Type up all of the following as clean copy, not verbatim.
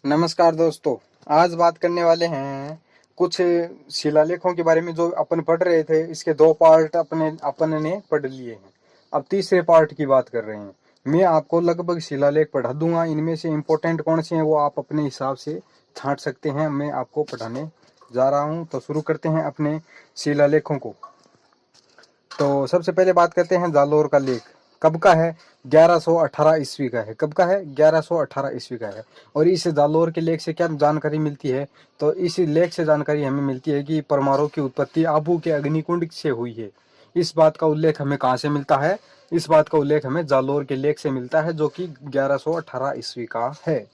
नमस्कार दोस्तों। आज बात करने वाले हैं कुछ शिलालेखों के बारे में जो अपन पढ़ रहे थे। इसके दो पार्ट अपन ने पढ़ लिए हैं। अब तीसरे पार्ट की बात कर रहे हैं। मैं आपको लगभग शिलालेख पढ़ा दूंगा। इनमें से इम्पोर्टेंट कौन से हैं वो आप अपने हिसाब से छांट सकते हैं। मैं आपको पढ़ाने जा रहा हूं, तो शुरू करते हैं अपने शिलालेखों को। तो सबसे पहले बात करते हैं जालोर का लेख। कब का है? 1118 ईस्वी का है। कब का है? 1118 ईस्वी का है। और इस जालोर के लेख से क्या जानकारी मिलती है? तो इस लेख से जानकारी हमें मिलती है कि परमाणु की उत्पत्ति आबू के अग्निकुंड से हुई है। इस बात का उल्लेख हमें कहाँ से मिलता है? इस बात का उल्लेख हमें जालोर के लेख से मिलता है, जो कि 1118 ईस्वी का है।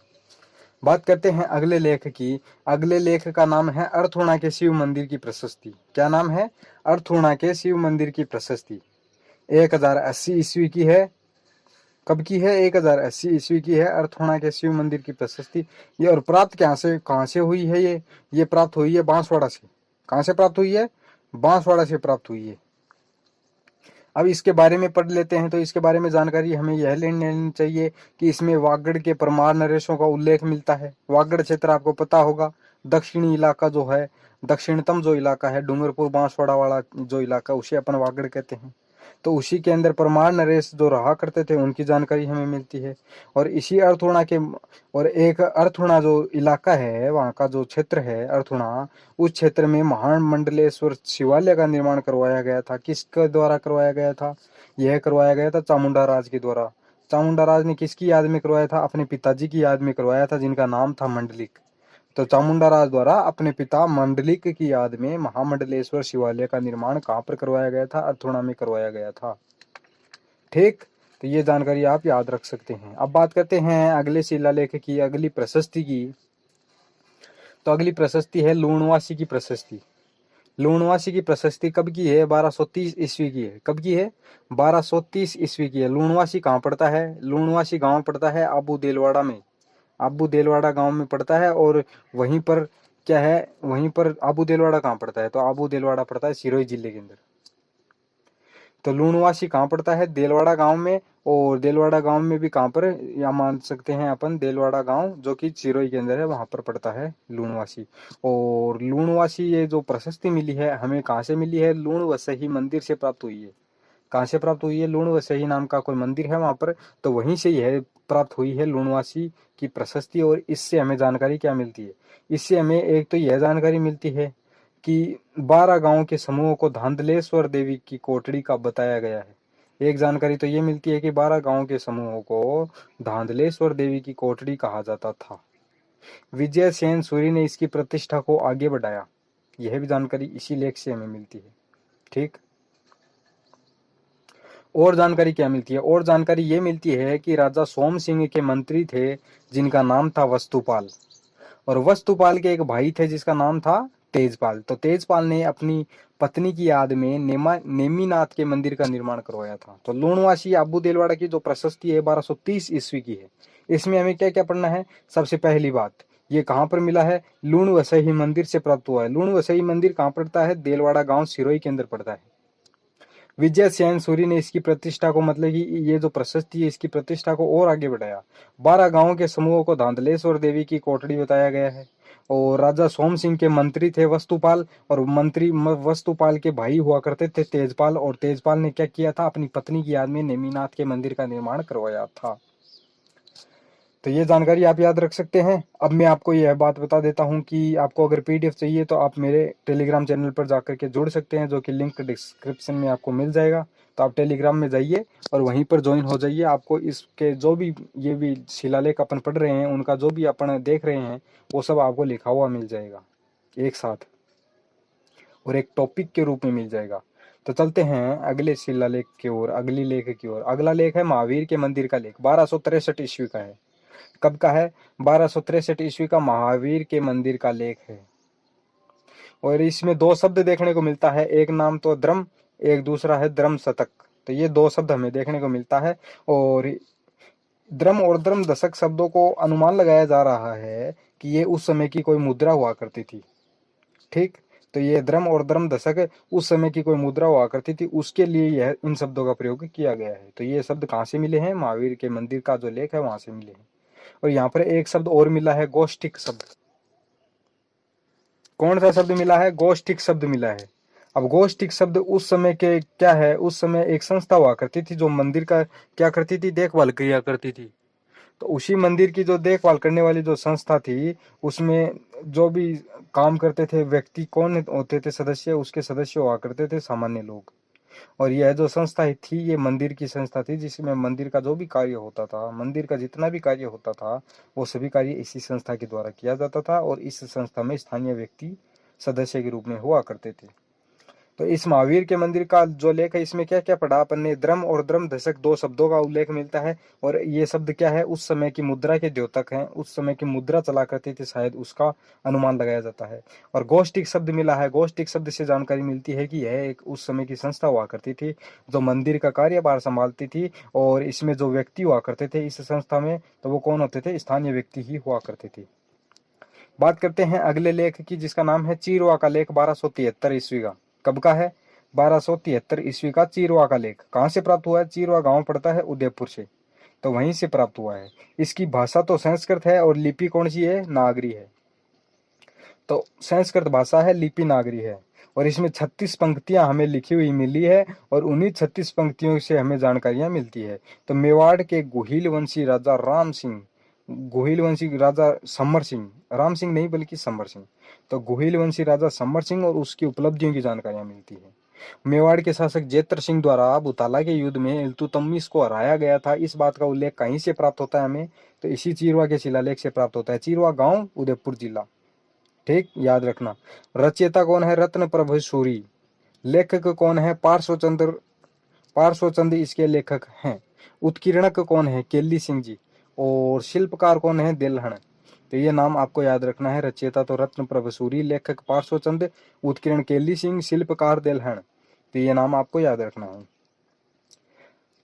बात करते हैं अगले लेख की। अगले लेख का नाम है अर्थूणा के शिव मंदिर की प्रशस्ति। क्या नाम है? अर्थूणा के शिव मंदिर की प्रशस्ति। 1080 ईस्वी की है। कब की है? 1080 ईस्वी की है अर्थूणा के शिव मंदिर की प्रशस्ति। ये और प्राप्त कहाँ से हुई है? ये प्राप्त हुई है बांसवाड़ा से। कहाँ से प्राप्त हुई है? बांसवाड़ा से प्राप्त हुई है। अब इसके बारे में पढ़ लेते हैं। तो इसके बारे में जानकारी हमें यह लेनी चाहिए कि इसमें वागड़ के परमार नरेशों का उल्लेख मिलता है। वागड़ क्षेत्र आपको पता होगा, दक्षिणी इलाका जो है, दक्षिणतम जो इलाका है, डूंगरपुर बांसवाड़ा वाला जो इलाका, उसे अपन वागड़ कहते हैं। तो उसी के अंदर परमार नरेश जो रहा करते थे, उनकी जानकारी हमें मिलती है। और इसी अर्थूणा के और एक अर्थूणा जो इलाका है, वहाँ का जो क्षेत्र है अर्थूणा, उस क्षेत्र में महान मंडलेश्वर शिवालय का निर्माण करवाया गया था। किसके द्वारा करवाया गया था? यह करवाया गया था चामुंडा राज के द्वारा। चामुंडा राज ने किसकी याद में करवाया था? अपने पिताजी की याद में करवाया था, जिनका नाम था मंडलिक। तो चामुंडा राज द्वारा अपने पिता मंडलिक की याद में महामंडलेश्वर शिवालय का निर्माण कहाँ पर करवाया गया था? अर्थूणा में करवाया गया था। ठीक, तो ये जानकारी आप याद रख सकते हैं। अब बात करते हैं अगले शिलालेख की, अगली प्रशस्ति की। तो अगली प्रशस्ति है लूणवासी की प्रशस्ति। लूणवासी की प्रशस्ति कब की है? 1230 ईस्वी की है। कब की है? 1230 ईस्वी की है। लूणवासी कहाँ पड़ता है? लूणवासी गांव पड़ता है आबू देलवाड़ा में। आबू देलवाड़ा गांव में पड़ता है। और वहीं पर क्या है? वहीं पर आबू देलवाड़ा कहाँ पड़ता है? तो आबू देलवाड़ा पड़ता है सिरोही जिले के अंदर। तो लूणवासी कहाँ पड़ता है? देलवाड़ा गांव में। और देलवाड़ा गांव में भी कहाँ पर, या मान सकते हैं अपन देलवाड़ा गांव जो कि सिरोही के अंदर है, वहां पर पड़ता है लूणवासी। और लूणवासी ये जो प्रशस्ति मिली है हमें कहाँ से मिली है? लूण वसही मंदिर से प्राप्त हुई है। कहाँ से प्राप्त हुई है? लूण वसही नाम का कोई मंदिर है वहां पर, तो वहीं से यह प्राप्त हुई है लूणवासी की प्रशस्ति। और इससे हमें जानकारी क्या मिलती है? इससे हमें एक तो यह जानकारी मिलती है कि 12 गांवों के समूह को धांधलेश्वर देवी की कोटड़ी का बताया गया है। एक जानकारी तो ये मिलती है कि 12 गांवों के समूहों को धांधलेश्वर देवी की कोटड़ी कहा जाता था। विजय सेन सूरी ने इसकी प्रतिष्ठा को आगे बढ़ाया। यह भी जानकारी इसी लेख से हमें मिलती है। ठीक, और जानकारी क्या मिलती है? और जानकारी ये मिलती है कि राजा सोम सिंह के मंत्री थे, जिनका नाम था वस्तुपाल। और वस्तुपाल के एक भाई थे जिसका नाम था तेजपाल। तो तेजपाल ने अपनी पत्नी की याद में नेमीनाथ के मंदिर का निर्माण करवाया था। तो लूणवासी आबू देलवाड़ा की जो प्रशस्ति है 1230 ईस्वी की है। इसमें हमें क्या क्या पढ़ना है? सबसे पहली बात, ये कहाँ पर मिला है? लूण वसई मंदिर से प्राप्त हुआ है। लूण वसई मंदिर कहाँ पड़ता है? देलवाड़ा गांव सिरोही के अंदर पड़ता है। विजय सेन सूरी ने इसकी प्रतिष्ठा को, मतलब कि ये जो प्रशस्ति है इसकी प्रतिष्ठा को और आगे बढ़ाया। 12 गांवों के समूहों को धांधलेश्वर देवी की कोटड़ी बताया गया है। और राजा सोम सिंह के मंत्री थे वस्तुपाल, और मंत्री वस्तुपाल के भाई हुआ करते थे तेजपाल। और तेजपाल ने क्या किया था? अपनी पत्नी की याद में नेमीनाथ के मंदिर का निर्माण करवाया था। तो ये जानकारी आप याद रख सकते हैं। अब मैं आपको यह बात बता देता हूं कि आपको अगर पीडीएफ चाहिए तो आप मेरे टेलीग्राम चैनल पर जाकर के जुड़ सकते हैं, जो कि लिंक डिस्क्रिप्शन में आपको मिल जाएगा। तो आप टेलीग्राम में जाइए और वहीं पर ज्वाइन हो जाइए। आपको इसके जो भी ये भी शिलालेख अपन पढ़ रहे हैं, उनका जो भी अपन देख रहे हैं, वो सब आपको लिखा हुआ मिल जाएगा एक साथ, और एक टॉपिक के रूप में मिल जाएगा। तो चलते हैं अगले शिलालेख की ओर, अगली लेख की ओर। अगला लेख है महावीर के मंदिर का लेख। 1263 ईस्वी का है। कब का है? 1263 ईस्वी का महावीर के मंदिर का लेख है। और इसमें दो शब्द देखने को मिलता है, एक नाम तो द्रम, एक दूसरा है द्रम शतक। तो ये दो शब्द हमें देखने को मिलता है। और द्रम और द्रम दशक शब्दों को अनुमान लगाया जा रहा है कि ये उस समय की कोई मुद्रा हुआ करती थी। ठीक, तो ये द्रम और द्रम दशक उस समय की कोई मुद्रा हुआ करती थी, उसके लिए यह इन शब्दों का प्रयोग किया गया है। तो ये शब्द कहाँ से मिले हैं? महावीर के मंदिर का जो लेख है वहां से मिले हैं। और यहाँ पर एक शब्द और मिला है, गोष्ठिक शब्द। कौन सा शब्द मिला है? गोष्ठिक शब्द मिला है। अब गोष्ठिक शब्द उस समय के क्या है, उस समय एक संस्था हुआ करती थी जो मंदिर का क्या करती थी, देखभाल किया करती थी। तो उसी मंदिर की जो देखभाल करने वाली जो संस्था थी, उसमें जो भी काम करते थे व्यक्ति कौन होते थे, सदस्य, उसके सदस्य हुआ करते थे सामान्य लोग। और यह जो संस्था थी, ये मंदिर की संस्था थी, जिसमें मंदिर का जो भी कार्य होता था, मंदिर का जितना भी कार्य होता था, वो सभी कार्य इसी संस्था के द्वारा किया जाता था। और इस संस्था में स्थानीय व्यक्ति सदस्य के रूप में हुआ करते थे। तो इस महावीर के मंदिर का जो लेख है, इसमें क्या क्या पढ़ा अपन ने? द्रम और द्रम दशक, दो शब्दों का उल्लेख मिलता है। और ये शब्द क्या है, उस समय की मुद्रा के द्योतक हैं, उस समय की मुद्रा चला करती थी, शायद उसका अनुमान लगाया जाता है। और गोष्ठिक शब्द मिला है। गोष्ठिक शब्द से जानकारी मिलती है कि यह एक उस समय की संस्था हुआ करती थी जो मंदिर का कार्यभार संभालती थी। और इसमें जो व्यक्ति हुआ करते थे इस संस्था में, तो वो कौन होते थे? स्थानीय व्यक्ति ही हुआ करते थे। बात करते हैं अगले लेख की, जिसका नाम है चीरवा का लेख, 1273 ईस्वी का। कब का है? 1273 ईस्वी का चीरवा का लेख। कहाँ से प्राप्त हुआ है? चीरवा गांव पड़ता है उदयपुर से, तो वहीं से प्राप्त हुआ है। इसकी भाषा तो संस्कृत है और लिपि कौन सी है? नागरी है। तो संस्कृत भाषा है, लिपि नागरी है। और इसमें 36 पंक्तियां हमें लिखी हुई मिली है, और उन्हीं 36 पंक्तियों से हमें जानकारियां मिलती है। तो मेवाड़ के गोहिल वंशी राजा राम सिंह, गोहिल वंशी राजा समर सिंह, राम सिंह नहीं बल्कि समर सिंह, तो गोहिल वंशी राजा समर सिंह और उसकी उपलब्धियों की जानकारियां मिलती है। मेवाड़ के शासक जेत्र सिंह द्वारा बुताला के युद्ध में इल्तुतमिश को हराया गया था, इस बात का उल्लेख कहीं से प्राप्त होता है हमें? तो इसी चीरवा के शिलालेख से प्राप्त होता है। चीरवा गांव, उदयपुर जिला। ठीक, याद रखना। रचयिता कौन है? रत्न प्रभु सूरी। लेखक कौन है? पार्श्वचंद्र, पार्श्वचंद इसके लेखक हैं। उत्कीर्णक कौन है? केली सिंह जी। और शिल्पकार कौन है? दिलहन। तो ये नाम आपको याद रखना है। रचयिता तो रत्न प्रभु सूरी, लेखक पार्श्वचंद, उत्कीर्ण केली सिंह, शिल्पकार दिलहन। तो ये नाम आपको याद रखना है।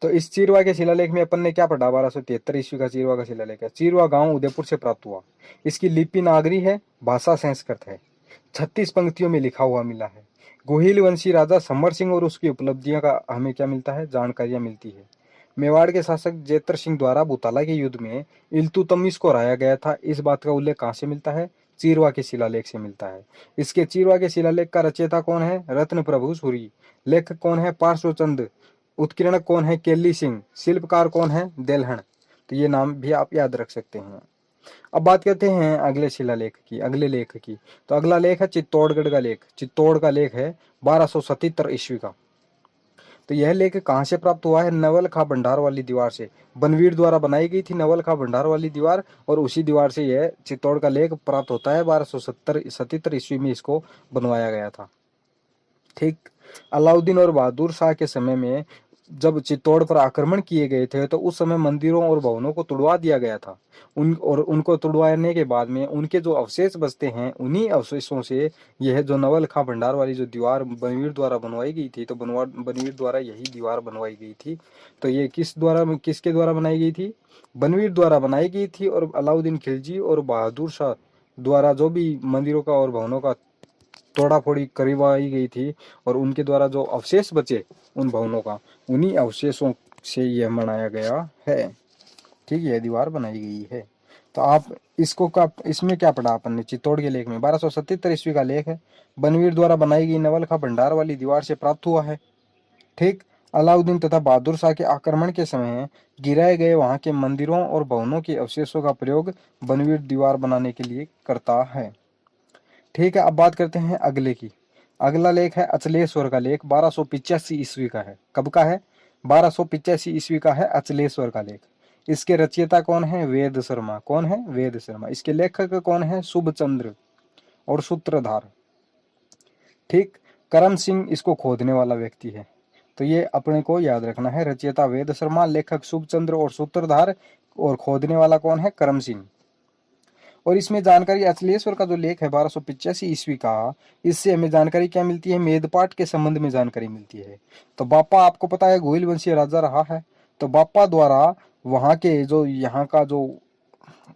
तो इस चीरवा के शिलालेख में अपन ने क्या पढ़ा? 1273 ईस्वी का चीरवा का शिलालेख है। चीरवा गांव उदयपुर से प्राप्त हुआ। इसकी लिपि नागरी है, भाषा संस्कृत है, 36 पंक्तियों में लिखा हुआ मिला है। गोहिल वंशी राजा समर सिंह और उसकी उपलब्धियों का हमें क्या मिलता है? जानकारियां मिलती है। मेवाड़ के शासक जेतर सिंह द्वारा बुताला के युद्ध में इल्तुतमिश को हराया गया था, इस बात का उल्लेख कहाँ से मिलता है? चीरवा के शिलालेख से मिलता है। इसके चीरवा के शिलालेख का रचयिता कौन है? रत्न प्रभु सूरी। लेखक कौन है? पार्श्वचंद। उत्कीर्णक कौन है? केली सिंह। शिल्पकार कौन है? देलहन। तो ये नाम भी आप याद रख सकते हैं। अब बात करते हैं अगले शिलालेख की, अगले लेख की। तो अगला लेख है चित्तौड़गढ़ का लेख। चित्तौड़ का लेख है 1277 ईस्वी का। तो यह लेख कहाँ से प्राप्त हुआ है? नवलखा भंडार वाली दीवार से। बनवीर द्वारा बनाई गई थी नवलखा भंडार वाली दीवार, और उसी दीवार से यह चित्तौड़ का लेख प्राप्त होता है। 1277 ईस्वी में इसको बनवाया गया था। ठीक। अलाउद्दीन और बहादुर शाह के समय में जब चित्तौड़ पर आक्रमण किए गए थे, तो उस समय मंदिरों और भवनों को तुड़वा दिया गया था। उनको तुड़वाने के बाद में उनके जो अवशेष बचते हैं, उन्हीं अवशेषों से यह जो नवलखा भंडार वाली जो दीवार बनवीर द्वारा बनवाई गई थी, तो बनवीर द्वारा यही दीवार बनवाई गई थी। तो ये किसके द्वारा बनाई गई थी? बनवीर द्वारा बनाई गई थी। और अलाउद्दीन खिलजी और बहादुर शाह द्वारा जो भी मंदिरों का और भवनों का तोड़ा फोड़ी करवाई गई थी, और उनके द्वारा जो अवशेष बचे उन भवनों का, उन्हीं अवशेषों से यह बनाया गया है। ठीक, यह दीवार बनाई गई है। तो आप इसमें क्या पढ़ा अपन ने? चित्तौड़ के लेख में 1277 ईस्वी का लेख है। बनवीर द्वारा बनाई गई नवलखा भंडार वाली दीवार से प्राप्त हुआ है। ठीक। अलाउद्दीन तथा बहादुर शाह के आक्रमण के समय गिराए गए वहां के मंदिरों और भवनों के अवशेषों का प्रयोग बनवीर दीवार बनाने के लिए करता है। ठीक है, अब बात करते हैं अगले की। अगला लेख है अचलेश्वर का लेख, 1285 ईस्वी का है। कब का है? 1285 ईस्वी का है अचलेश्वर का लेख। इसके रचयिता कौन है? वेद शर्मा। कौन है? वेद शर्मा। इसके लेखक कौन है? शुभचंद्र और सूत्रधार। ठीक। करम सिंह इसको खोदने वाला व्यक्ति है। तो ये अपने को याद रखना है। रचयिता वेद शर्मा, लेखक शुभचंद्र और सूत्रधार, और खोदने वाला कौन है? करम सिंह। और इसमें जानकारी अचलेश्वर का जो लेख है 1285 ईस्वी का, इससे हमें जानकारी क्या मिलती है? मेदपाट के संबंध में जानकारी मिलती है। तो बापा आपको पता है गोहिल वंशीय राजा रहा है, तो बापा द्वारा वहां के जो यहाँ का जो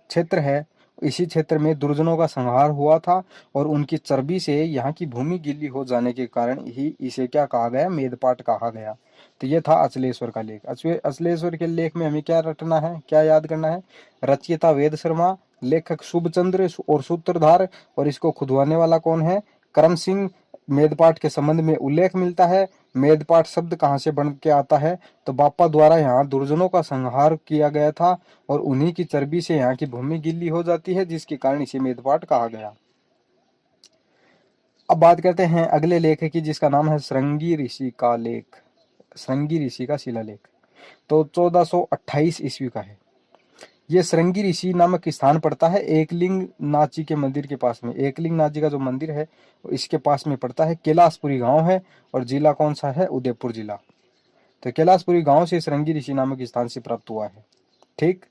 क्षेत्र है, इसी क्षेत्र में दुर्जनों का संहार हुआ था, और उनकी चर्बी से यहाँ की भूमि गीली हो जाने के कारण ही इसे क्या कहा गया? मेदपाट कहा गया। तो ये था अचलेश्वर का लेख। अचलेश्वर के लेख में हमें क्या रटना है, क्या याद करना है? रचयिता वेद शर्मा, लेखक शुभचंद्र और सूत्रधार, और इसको खुदवाने वाला कौन है? करम सिंह। मेदपाठ के संबंध में उल्लेख मिलता है। मेदपाठ शब्द कहाँ से बन के आता है? तो बापा द्वारा यहाँ दुर्जनों का संहार किया गया था और उन्हीं की चर्बी से यहाँ की भूमि गीली हो जाती है, जिसके कारण इसे मेदपाठ कहा गया। अब बात करते हैं अगले लेख की, जिसका नाम है श्रृंगी ऋषि का लेख, श्रृंगी ऋषि का शिलालेख। तो 1428 ईस्वी का है। ये श्रृंगी ऋषि नामक स्थान पड़ता है एकलिंग नाची के मंदिर के पास में। एकलिंग नाची का जो मंदिर है इसके पास में पड़ता है। कैलाशपुरी गांव है और जिला कौन सा है? उदयपुर जिला। तो कैलाशपुरी गांव से श्रृंगी ऋषि नामक स्थान से प्राप्त हुआ है। ठीक,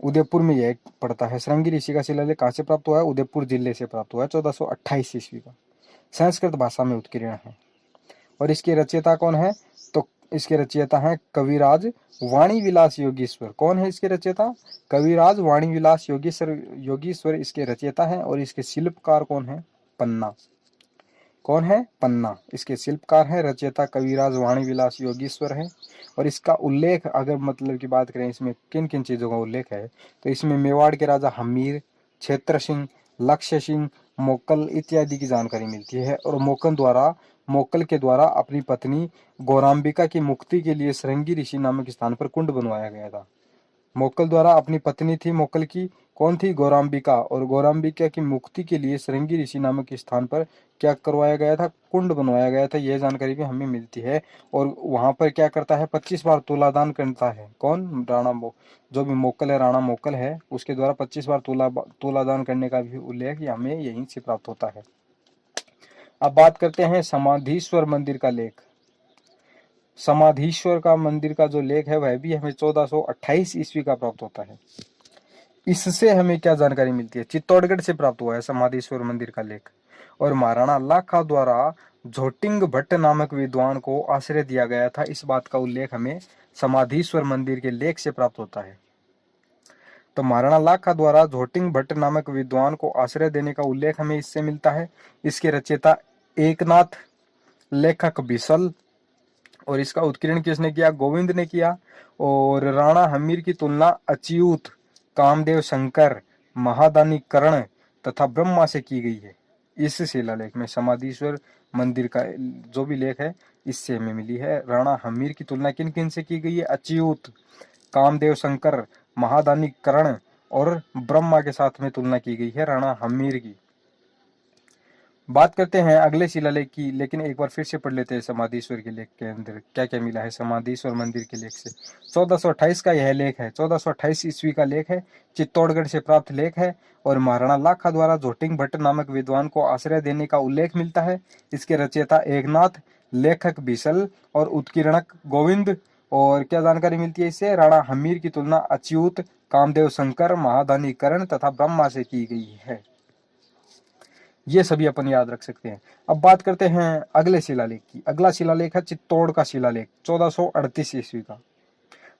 उदयपुर में यह पड़ता है। श्रृंगी ऋषि का शिलालेख कहाँ से प्राप्त हुआ है? उदयपुर जिले से प्राप्त हुआ है, 1428 ईस्वी का। संस्कृत भाषा में उत्कीर्ण है। और इसके रचयिता कौन है? तो इसके रचयिता हैं कविराज वाणी विलास योगीश्वर। कौन है इसके रचयिता? कविराज वाणी विलास योगीश्वर इसके रचयिता हैं। और इसके शिल्पकार कौन है? पन्ना। कौन है? पन्ना इसके शिल्पकार है। रचयिता कविराज वाणी विलास योगीश्वर है। और इसका उल्लेख अगर मतलब की बात करें, इसमें किन किन चीजों का उल्लेख है, तो इसमें मेवाड़ के राजा हमीर, क्षेत्र सिंह, लक्ष्य सिंह, मोक्कल इत्यादि की जानकारी मिलती है। और मोक्कल के द्वारा अपनी पत्नी गौराम्बिका की मुक्ति के लिए श्रृंगी ऋषि नामक स्थान पर कुंड बनवाया गया था। मोक्कल द्वारा अपनी पत्नी थी मोक्कल की, कौन थी? गौराम्बिका। और गौराम्बिका की मुक्ति के लिए श्रृंगी ऋषि नामक स्थान पर क्या करवाया गया था? कुंड बनवाया गया था। यह जानकारी भी हमें मिलती है। और वहां पर क्या करता है? 25 बार तुलादान करता है। कौन? जो भी मोक्कल है, राणा मोक्कल है, उसके द्वारा 25 बार तुलादान करने का भी उल्लेख हमें यहीं से प्राप्त होता है। अब बात करते हैं समाधीश्वर मंदिर का लेख। समाधीश्वर का मंदिर का जो लेख है वह भी हमें 1428 ईस्वी का प्राप्त होता है। इससे हमें क्या जानकारी मिलती है? चित्तौड़गढ़ से प्राप्त हुआ है समाधीश्वर मंदिर का लेख। और महाराणा लाखा द्वारा झोटिंग भट्ट नामक विद्वान को आश्रय दिया गया था, इस बात का उल्लेख हमें समाधीश्वर मंदिर के लेख से प्राप्त होता है। तो महाराणा लाखा द्वारा झोटिंग भट्ट नामक विद्वान को आश्रय देने का उल्लेख हमें इससे मिलता है। इसके रचयिता एकनाथ, लेखक बिसल, और इसका उत्कीर्ण किसने किया? गोविंद ने किया। और राणा हमीर की तुलना अच्युत, कामदेव शंकर, महादानी कर्ण तथा ब्रह्मा से की गई है। इस शिलालेख में समाधीश्वर मंदिर का जो भी लेख है इससे हमें मिली है। राणा हमीर की तुलना किन किन से की गई है? अच्युत, कामदेव शंकर, महादानी कर्ण और ब्रह्मा के साथ में तुलना की गई है राणा हमीर की। बात करते हैं अगले शिलालेख की, लेकिन एक बार फिर से पढ़ लेते हैं समाधीश्वर के लेख के अंदर क्या क्या मिला है समाधीश्वर मंदिर के लेख से। 1428 का यह लेख है, 1428 ईस्वी का लेख है, चित्तौड़गढ़ से प्राप्त लेख है। और महाराणा लाखा द्वारा झोटिंग भट्ट नामक विद्वान को आश्रय देने का उल्लेख मिलता है। इसके रचयिता एकनाथ, लेखक बिसल और उत्कीर्णक गोविंद। और क्या जानकारी मिलती है इससे? राणा हमीर की तुलना अच्युत, कामदेव शंकर, महादानी कर्ण तथा ब्रह्मा से की गई है। ये सभी अपन याद रख सकते हैं। अब बात करते हैं अगले शिलालेख की। अगला शिलालेख है चित्तौड़ का शिलालेख, 1438 ईस्वी का।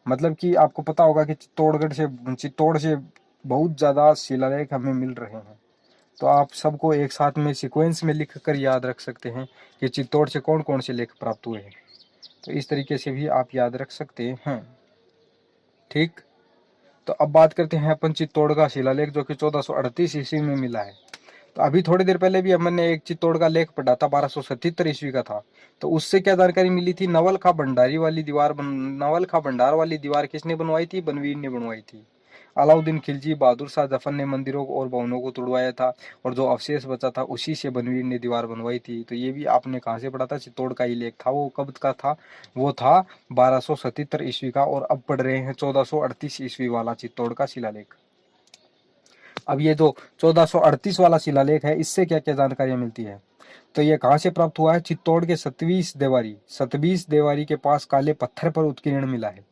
मतलब कि आपको पता होगा कि चित्तौड़ से बहुत ज्यादा शिलालेख हमें मिल रहे हैं। तो आप सबको एक साथ में सीक्वेंस में लिख कर याद रख सकते हैं कि चित्तौड़ से कौन कौन से लेख प्राप्त हुए हैं। तो इस तरीके से भी आप याद रख सकते हैं। ठीक, तो अब बात करते हैं अपन चित्तौड़ का शिलालेख, जो कि 1438 ईस्वी में मिला है। तो अभी थोड़ी देर पहले भी हमने एक चित्तौड़ का लेख पढ़ा था, 1277 ईस्वी का था। तो उससे क्या जानकारी मिली थी? नवल खा भंडार वाली दीवार किसने बनवाई थी? बनवीर ने बनवाई थी। अलाउद्दीन खिलजी, बहादुर शाह जफर ने मंदिरों और भवनों को तुड़वाया था और जो अवशेष बचा था उसी से बनवीर ने दीवार बनवाई थी। तो ये भी आपने कहाँ से पढ़ा था? चित्तौड़ का ही लेख था। वो कब का था? वो था 1277 ईस्वी का। और अब पढ़ रहे हैं 1438 ईस्वी वाला चित्तौड़ का शिलालेख। अब ये जो 1438 वाला शिलालेख है, इससे क्या क्या जानकारियां मिलती है? तो ये कहाँ से प्राप्त हुआ है? चित्तौड़ के सतबीस देवारी के पास काले पत्थर पर उत्कीर्ण मिला है।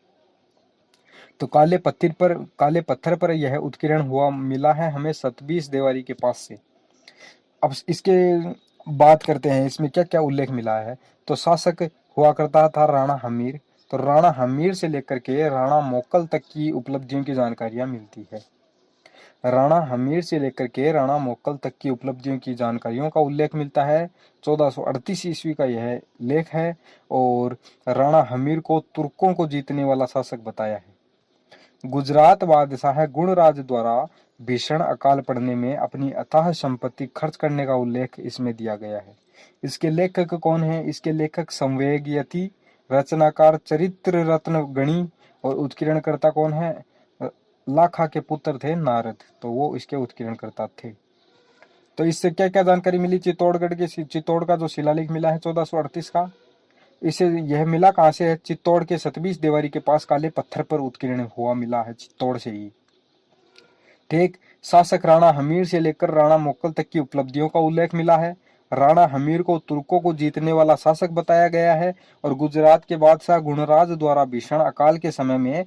तो काले पत्थर पर यह उत्कीर्ण हुआ मिला है हमें सतबीस देवारी के पास से। अब इसके बात करते हैं इसमें क्या क्या उल्लेख मिला है। तो शासक हुआ करता था राणा हमीर। तो राणा हमीर से लेकर के राणा मोक्कल तक की उपलब्धियों की जानकारियां मिलती है। राणा हमीर से लेकर के राणा मोक्कल तक की उपलब्धियों की जानकारियों का उल्लेख मिलता है। 1438 ईस्वी का यह लेख है और राणा हमीर को तुर्कों को जीतने वाला शासक बताया है। गुजरात बादशाह गुणराज द्वारा भीषण अकाल पड़ने में अपनी अथाह संपत्ति खर्च करने का उल्लेख इसमें दिया गया है। इसके लेखक कौन है? इसके लेखक संवेगयति, रचनाकार चरित्र रत्न गणी और उत्कीर्णकर्ता कौन है? लाखा के पुत्र थे नारद, तो वो इसके उत्कीर्णकर्ता थे। तो इससे क्या क्या जानकारी मिली? चित्तौड़गढ़ के चित्तौड़ का जो शिलालेख मिला है 1438 का, इसे यह मिला कहाँ से है? चित्तौड़ के सतबीस देवारी के पास काले पत्थर पर उत्कीर्ण हुआ मिला है, चित्तौड़ से ही। ठीक। शासक राणा हमीर से लेकर राणा मोक्कल तक की उपलब्धियों का उल्लेख मिला है। राणा हमीर को तुर्कों को जीतने वाला शासक बताया गया है और गुजरात के बादशाह गुणराज द्वारा भीषण अकाल के समय में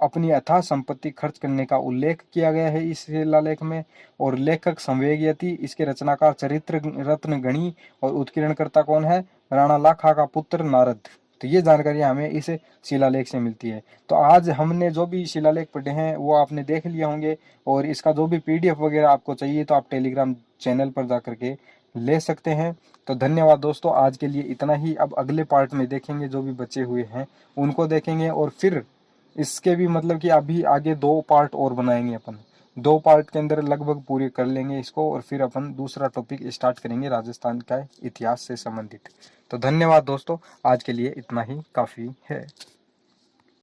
अपनी अथाह संपत्ति खर्च करने का उल्लेख किया गया है इस शिलालेख में। और लेखक संवेगयति, इसके रचनाकार चरित्र रत्न गणी और उत्कीर्णकर्ता कौन है? राणा लाखा का पुत्र नारद। तो ये जानकारी हमें इस शिलालेख से मिलती है। तो आज हमने जो भी शिलालेख पढ़े हैं वो आपने देख लिए होंगे और इसका जो भी पीडीएफ वगैरह आपको चाहिए तो आप टेलीग्राम चैनल पर जा करके ले सकते हैं। तो धन्यवाद दोस्तों, आज के लिए इतना ही। अब अगले पार्ट में देखेंगे, जो भी बचे हुए हैं उनको देखेंगे और फिर इसके भी मतलब कि अभी आगे 2 पार्ट और बनाएंगे अपन। 2 पार्ट के अंदर लगभग पूरे कर लेंगे इसको और फिर अपन दूसरा टॉपिक स्टार्ट करेंगे राजस्थान का इतिहास से संबंधित। तो धन्यवाद दोस्तों, आज के लिए इतना ही काफ़ी है।